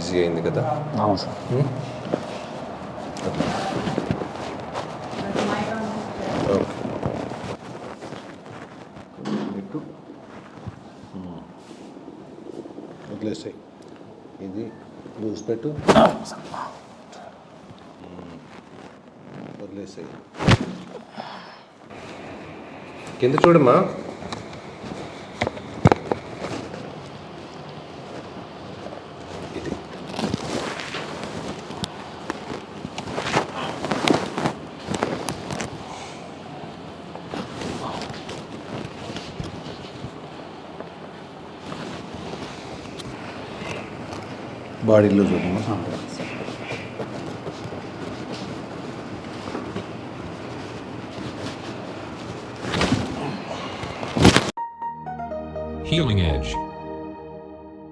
Easy అయింది కదా. అవును సార్. ఓకే, ఇటు వదిలేసాయి. ఇది లూజ్ పెట్టు, వదిలేసాయి. కింద చూడమ్మా. ఇది బాడీలో చూడమ్మా. Healing Edge.